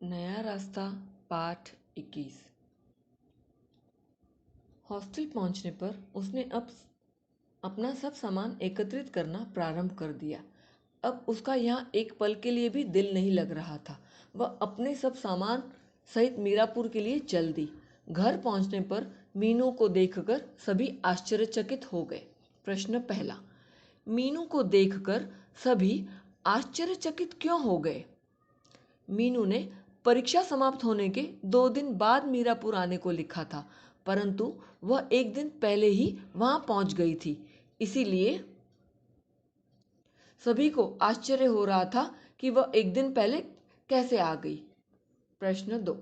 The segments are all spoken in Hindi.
नया रास्ता पाठ 21। हॉस्टल पहुंचने पर उसने अब अपना सब सामान एकत्रित करना प्रारंभ कर दिया। अब उसका यहाँ एक पल के लिए भी दिल नहीं लग रहा था। वह अपने सब सामान सहित मीरापुर के लिए चल दी। घर पहुंचने पर मीनू को देखकर सभी आश्चर्यचकित हो गए। प्रश्न पहला, मीनू को देखकर सभी आश्चर्यचकित क्यों हो गए? मीनू ने परीक्षा समाप्त होने के 2 दिन बाद मीरापुर आने को लिखा था, परंतु वह एक दिन पहले ही वहां पहुंच गई थी। इसीलिए सभी को आश्चर्य हो रहा था कि वह एक दिन पहले कैसे आ गई। प्रश्न 2,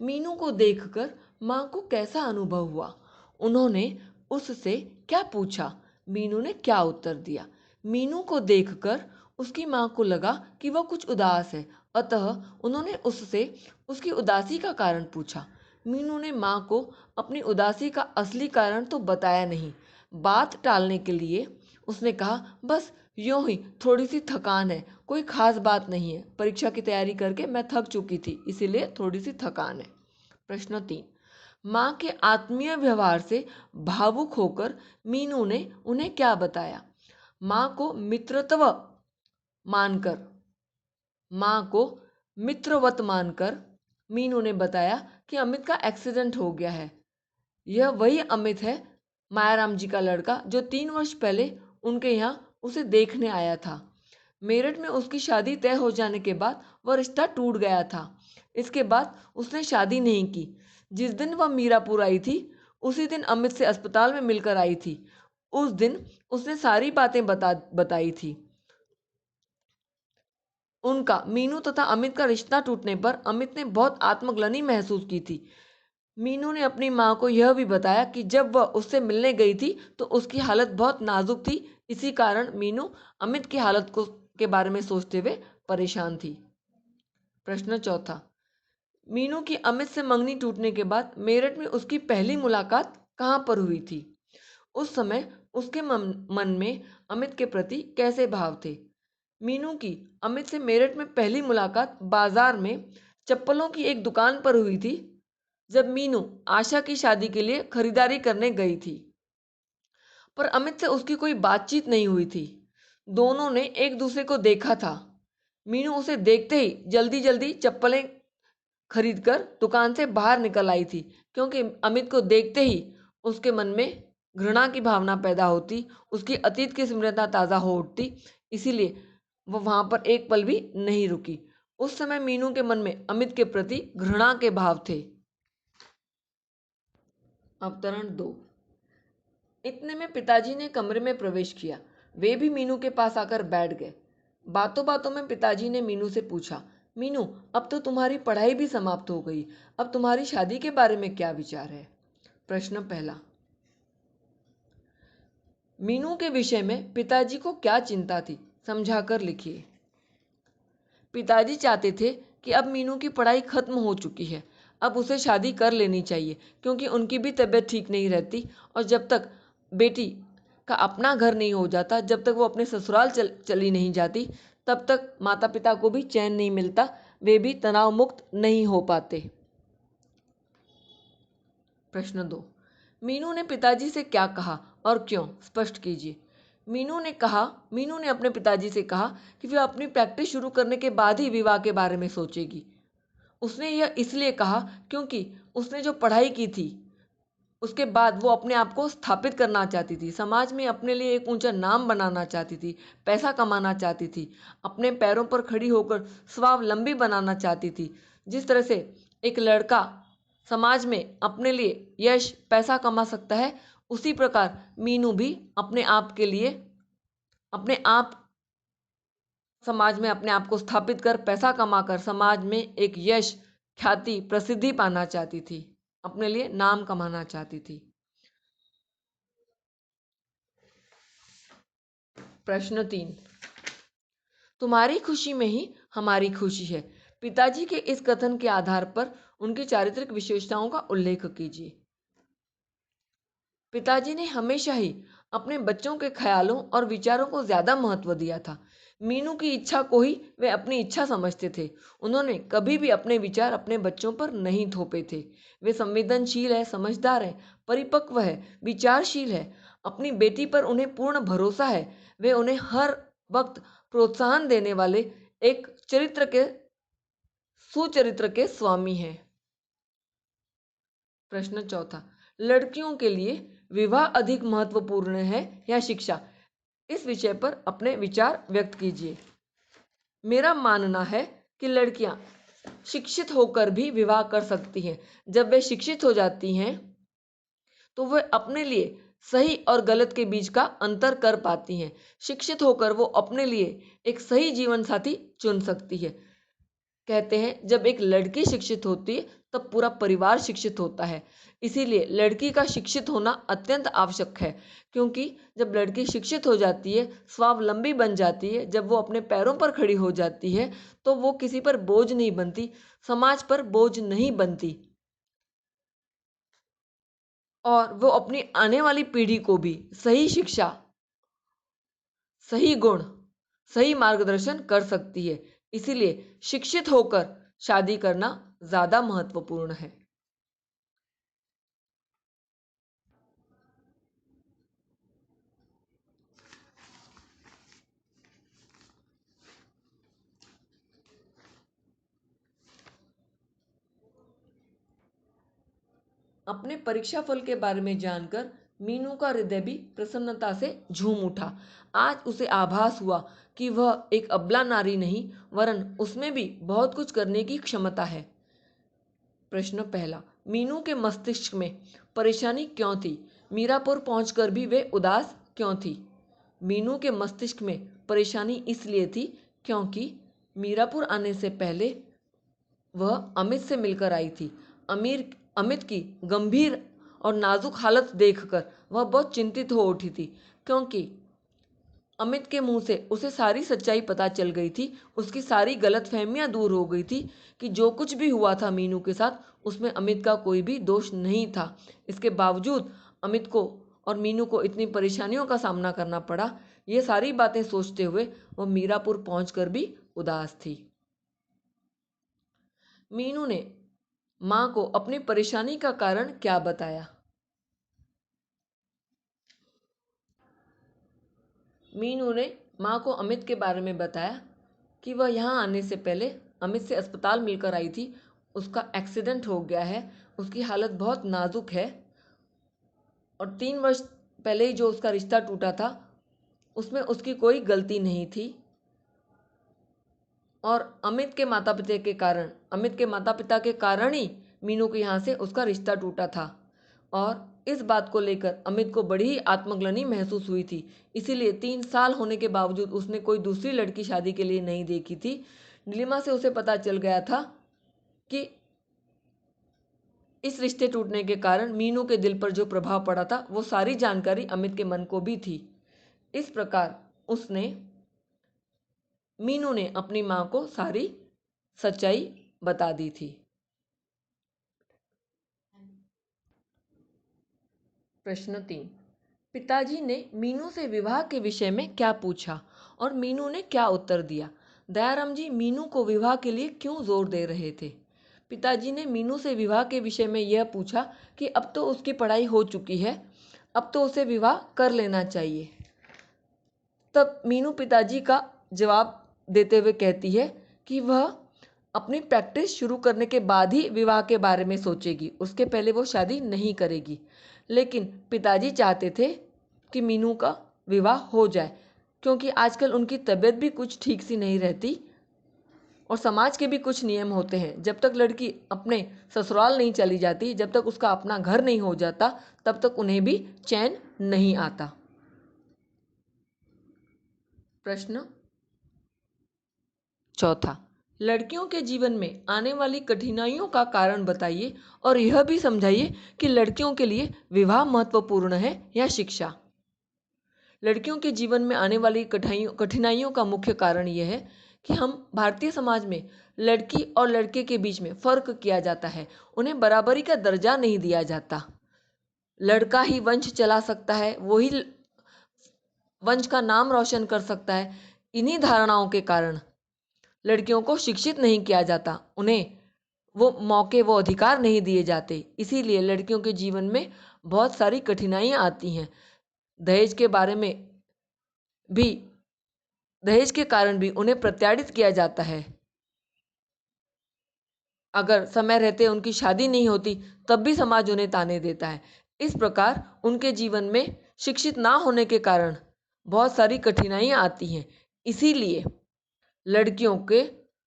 मीनू को देखकर माँ को कैसा अनुभव हुआ? उन्होंने उससे क्या पूछा? मीनू ने क्या उत्तर दिया? मीनू को देखकर उसकी माँ को लगा कि वह कुछ उदास है, अतः उन्होंने उससे उसकी उदासी का कारण पूछा। मीनू ने माँ को अपनी उदासी का असली कारण तो बताया नहीं। बात टालने के लिए उसने कहा, बस यूं ही थोड़ी सी थकान है, कोई खास बात नहीं है। परीक्षा की तैयारी करके मैं थक चुकी थी, इसीलिए थोड़ी सी थकान है। प्रश्न 3, माँ के आत्मीय व्यवहार से भावुक होकर मीनू ने उन्हें क्या बताया? माँ को मित्रवत मानकर मीनू ने बताया कि अमित का एक्सीडेंट हो गया है। यह वही अमित है, मायाराम जी का लड़का, जो 3 वर्ष पहले उनके यहाँ उसे देखने आया था। मेरठ में उसकी शादी तय हो जाने के बाद वह रिश्ता टूट गया था। इसके बाद उसने शादी नहीं की। जिस दिन वह मीरापुर आई थी, उसी दिन अमित से अस्पताल में मिलकर आई थी। उस दिन उसने सारी बातें बताई थी। उनका मीनू तथा अमित का रिश्ता टूटने पर अमित ने बहुत आत्मग्लानि महसूस की थी। मीनू ने अपनी माँ को यह भी बताया कि जब वह उससे मिलने गई थी तो उसकी हालत बहुत नाजुक थी। इसी कारण मीनू अमित की हालत के बारे में सोचते हुए परेशान थी। प्रश्न चौथा, मीनू की अमित से मंगनी टूटने के बाद मेरठ में उसकी पहली मुलाकात कहाँ पर हुई थी? उस समय उसके मन में अमित के प्रति कैसे भाव थे? मीनू की अमित से मेरठ में पहली मुलाकात बाजार में चप्पलों की एक दुकान पर हुई थी, जब मीनू आशा की शादी के लिए खरीदारी करने गई थी। पर अमित से उसकी कोई बातचीत नहीं हुई थी। दोनों ने एक दूसरे को देखा था। मीनू उसे देखते ही जल्दी जल्दी चप्पलें खरीदकर दुकान से बाहर निकल आई थी, क्योंकि अमित को देखते ही उसके मन में घृणा की भावना पैदा होती, उसकी अतीत की स्मृतियां ताज़ा हो उठती। इसीलिए वह वहां पर एक पल भी नहीं रुकी। उस समय मीनू के मन में अमित के प्रति घृणा के भाव थे। अवतरण 2। इतने में पिताजी ने कमरे में प्रवेश किया। वे भी मीनू के पास आकर बैठ गए। बातों बातों में पिताजी ने मीनू से पूछा, मीनू, अब तो तुम्हारी पढ़ाई भी समाप्त हो गई, अब तुम्हारी शादी के बारे में क्या विचार है? प्रश्न पहला, मीनू के विषय में पिताजी को क्या चिंता थी, समझाकर लिखिए। पिताजी चाहते थे कि अब मीनू की पढ़ाई खत्म हो चुकी है, अब उसे शादी कर लेनी चाहिए, क्योंकि उनकी भी तबीयत ठीक नहीं रहती, और जब तक बेटी का अपना घर नहीं हो जाता, जब तक वो अपने ससुराल चली नहीं जाती, तब तक माता पिता को भी चैन नहीं मिलता, वे भी तनाव मुक्त नहीं हो पाते। प्रश्न 2, मीनू ने पिताजी से क्या कहा और क्यों, स्पष्ट कीजिए। मीनू ने अपने पिताजी से कहा कि वह अपनी प्रैक्टिस शुरू करने के बाद ही विवाह के बारे में सोचेगी। उसने यह इसलिए कहा क्योंकि उसने जो पढ़ाई की थी उसके बाद वो अपने आप को स्थापित करना चाहती थी, समाज में अपने लिए एक ऊंचा नाम बनाना चाहती थी, पैसा कमाना चाहती थी, अपने पैरों पर खड़ी होकर स्वावलंबी बनाना चाहती थी। जिस तरह से एक लड़का समाज में अपने लिए यश पैसा कमा सकता है, उसी प्रकार मीनू भी अपने आप के लिए अपने आप समाज में अपने आप को स्थापित कर पैसा कमाकर समाज में एक यश, ख्याति, प्रसिद्धि पाना चाहती थी, अपने लिए नाम कमाना चाहती थी। प्रश्न 3, तुम्हारी खुशी में ही हमारी खुशी है। पिताजी के इस कथन के आधार पर उनकी चारित्रिक विशेषताओं का उल्लेख कीजिए। पिताजी ने हमेशा ही अपने बच्चों के ख्यालों और विचारों को ज्यादा महत्व दिया था। मीनू की इच्छा को ही वे अपनी इच्छा समझते थे। उन्होंने कभी भी अपने विचार अपने बच्चों पर नहीं थोपे थे। वे संवेदनशील है, समझदार है, परिपक्व है, विचारशील है। अपनी बेटी पर उन्हें पूर्ण भरोसा है। वे उन्हें हर वक्त प्रोत्साहन देने वाले एक सुचरित्र के स्वामी हैं। प्रश्न चौथा, लड़कियों के लिए विवाह अधिक महत्वपूर्ण है या शिक्षा? इस विषय पर अपने विचार व्यक्त कीजिए। मेरा मानना है कि लड़कियां शिक्षित होकर भी विवाह कर सकती हैं। जब वे शिक्षित हो जाती हैं तो वे अपने लिए सही और गलत के बीच का अंतर कर पाती हैं। शिक्षित होकर वो अपने लिए एक सही जीवन साथी चुन सकती है। कहते हैं जब एक लड़की शिक्षित होती है तब पूरा परिवार शिक्षित होता है। इसीलिए लड़की का शिक्षित होना अत्यंत आवश्यक है, क्योंकि जब लड़की शिक्षित हो जाती है, स्वावलंबी बन जाती है, जब वो अपने पैरों पर खड़ी हो जाती है तो वो किसी पर बोझ नहीं बनती, समाज पर बोझ नहीं बनती, और वो अपनी आने वाली पीढ़ी को भी सही शिक्षा, सही गुण, सही मार्गदर्शन कर सकती है। इसीलिए शिक्षित होकर शादी करना ज़्यादा महत्वपूर्ण है। अपने परीक्षा फल के बारे में जानकर मीनू का हृदय भी प्रसन्नता से झूम उठा। आज उसे आभास हुआ कि वह एक अबला नारी नहीं, वरन उसमें भी बहुत कुछ करने की क्षमता है। प्रश्न पहला, मीनू के मस्तिष्क में परेशानी क्यों थी? मीरापुर पहुंचकर भी वे उदास क्यों थी? मीनू के मस्तिष्क में परेशानी इसलिए थी क्योंकि मीरापुर आने से पहले वह अमित से मिलकर आई थी। अमित की गंभीर और नाजुक हालत देखकर वह बहुत चिंतित हो उठी थी, क्योंकि अमित के मुंह से उसे सारी सच्चाई पता चल गई थी। उसकी सारी गलतफहमियां दूर हो गई थी कि जो कुछ भी हुआ था मीनू के साथ उसमें अमित का कोई भी दोष नहीं था। इसके बावजूद अमित को और मीनू को इतनी परेशानियों का सामना करना पड़ा। ये सारी बातें सोचते हुए वह मीरापुर पहुंचकर भी उदास थी। मीनू ने माँ को अपनी परेशानी का कारण क्या बताया? मीनू ने माँ को अमित के बारे में बताया कि वह यहाँ आने से पहले अमित से अस्पताल मिलकर आई थी। उसका एक्सीडेंट हो गया है, उसकी हालत बहुत नाजुक है, और 3 वर्ष पहले ही जो उसका रिश्ता टूटा था उसमें उसकी कोई गलती नहीं थी, और अमित के माता पिता के कारण ही मीनू के यहाँ से उसका रिश्ता टूटा था। और इस बात को लेकर अमित को बड़ी ही आत्मग्लानि महसूस हुई थी। इसीलिए 3 साल होने के बावजूद उसने कोई दूसरी लड़की शादी के लिए नहीं देखी थी। नीलिमा से उसे पता चल गया था कि इस रिश्ते टूटने के कारण मीनू के दिल पर जो प्रभाव पड़ा था वो सारी जानकारी अमित के मन को भी थी। इस प्रकार मीनू ने अपनी माँ को सारी सच्चाई बता दी थी। प्रश्न 3, पिताजी ने मीनू से विवाह के विषय में क्या पूछा और मीनू ने क्या उत्तर दिया? दयाराम जी मीनू को विवाह के लिए क्यों जोर दे रहे थे? पिताजी ने मीनू से विवाह के विषय में यह पूछा कि अब तो उसकी पढ़ाई हो चुकी है, अब तो उसे विवाह कर लेना चाहिए। तब मीनू पिताजी का जवाब देते हुए कहती है कि वह अपनी प्रैक्टिस शुरू करने के बाद ही विवाह के बारे में सोचेगी, उसके पहले वो शादी नहीं करेगी। लेकिन पिताजी चाहते थे कि मीनू का विवाह हो जाए, क्योंकि आजकल उनकी तबीयत भी कुछ ठीक सी नहीं रहती और समाज के भी कुछ नियम होते हैं। जब तक लड़की अपने ससुराल नहीं चली जाती, जब तक उसका अपना घर नहीं हो जाता, तब तक उन्हें भी चैन नहीं आता। प्रश्न चौथा, लड़कियों के जीवन में आने वाली कठिनाइयों का कारण बताइए और यह भी समझाइए कि लड़कियों के लिए विवाह महत्वपूर्ण है या शिक्षा। लड़कियों के जीवन में आने वाली कठिनाइयों का मुख्य कारण यह है कि हम भारतीय समाज में लड़की और लड़के के बीच में फर्क किया जाता है। उन्हें बराबरी का दर्जा नहीं दिया जाता। लड़का ही वंश चला सकता है, वही वंश का नाम रोशन कर सकता है। इन्हीं धारणाओं के कारण लड़कियों को शिक्षित नहीं किया जाता, उन्हें वो मौके, वो अधिकार नहीं दिए जाते। इसीलिए लड़कियों के जीवन में बहुत सारी कठिनाइयाँ आती हैं। दहेज के बारे में भी, दहेज के कारण भी उन्हें प्रताड़ित किया जाता है। अगर समय रहते उनकी शादी नहीं होती तब भी समाज उन्हें ताने देता है। इस प्रकार उनके जीवन में शिक्षित ना होने के कारण बहुत सारी कठिनाइयाँ आती हैं। इसीलिए लड़कियों के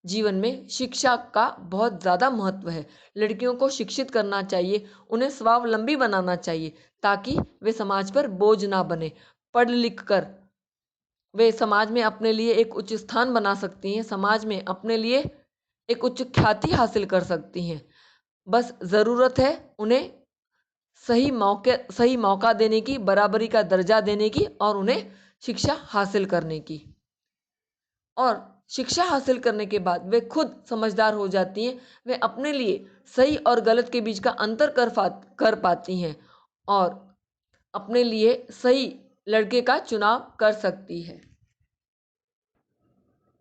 जीवन में शिक्षा का बहुत ज़्यादा महत्व है। लड़कियों को शिक्षित करना चाहिए, उन्हें स्वावलंबी बनाना चाहिए ताकि वे समाज पर बोझ ना बने। पढ़ लिख कर वे समाज में अपने लिए एक उच्च स्थान बना सकती हैं, समाज में अपने लिए एक उच्च ख्याति हासिल कर सकती हैं। बस ज़रूरत है उन्हें सही मौका देने की, बराबरी का दर्जा देने की और उन्हें शिक्षा हासिल करने की। और शिक्षा हासिल करने के बाद वे खुद समझदार हो जाती हैं, वे अपने लिए सही और गलत के बीच का अंतर कर पाती हैं और अपने लिए सही लड़के का चुनाव कर सकती है।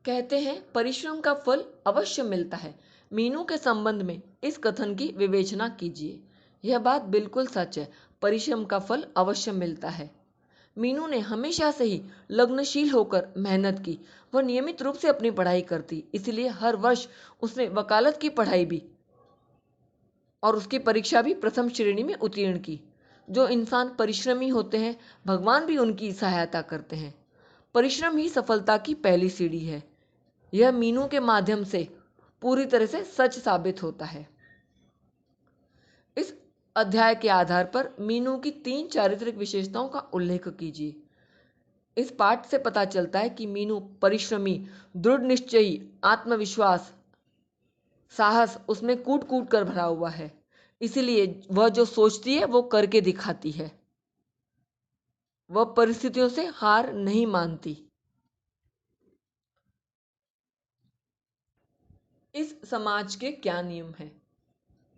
कहते हैं परिश्रम का फल अवश्य मिलता है। मीनू के संबंध में इस कथन की विवेचना कीजिए। यह बात बिल्कुल सच है, परिश्रम का फल अवश्य मिलता है। मीनू ने हमेशा से ही लग्नशील होकर मेहनत की। वह नियमित रूप से अपनी पढ़ाई करती, इसलिए हर वर्ष उसने वकालत की पढ़ाई भी और उसकी परीक्षा भी प्रथम श्रेणी में उत्तीर्ण की। जो इंसान परिश्रमी होते हैं, भगवान भी उनकी सहायता करते हैं। परिश्रम ही सफलता की पहली सीढ़ी है। यह मीनू के माध्यम से पूरी तरह से सच साबित होता है। इस अध्याय के आधार पर मीनू की 3 चारित्रिक विशेषताओं का उल्लेख कीजिए। इस पाठ से पता चलता है कि मीनू परिश्रमी, दृढ़ निश्चयी, आत्मविश्वास, साहस उसमें कूट कूट कर भरा हुआ है। इसीलिए वह जो सोचती है वो करके दिखाती है। वह परिस्थितियों से हार नहीं मानती। इस समाज के क्या नियम हैं?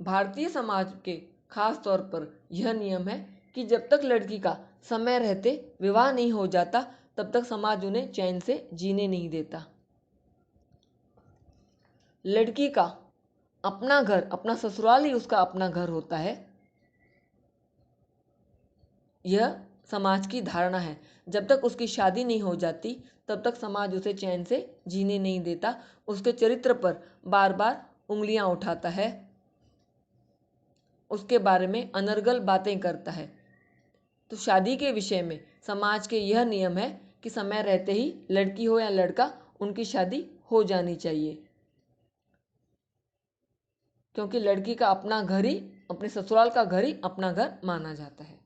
भारतीय समाज के खास तौर पर यह नियम है कि जब तक लड़की का समय रहते विवाह नहीं हो जाता तब तक समाज उन्हें चैन से जीने नहीं देता। लड़की का अपना घर, अपना ससुराल ही उसका अपना घर होता है, यह समाज की धारणा है। जब तक उसकी शादी नहीं हो जाती तब तक समाज उसे चैन से जीने नहीं देता, उसके चरित्र पर बार बार उंगलियां उठाता है, उसके बारे में अनर्गल बातें करता है। तो शादी के विषय में समाज के यह नियम है कि समय रहते ही लड़की हो या लड़का, उनकी शादी हो जानी चाहिए, क्योंकि लड़की का अपना घर ही, अपने ससुराल का घर ही अपना घर माना जाता है।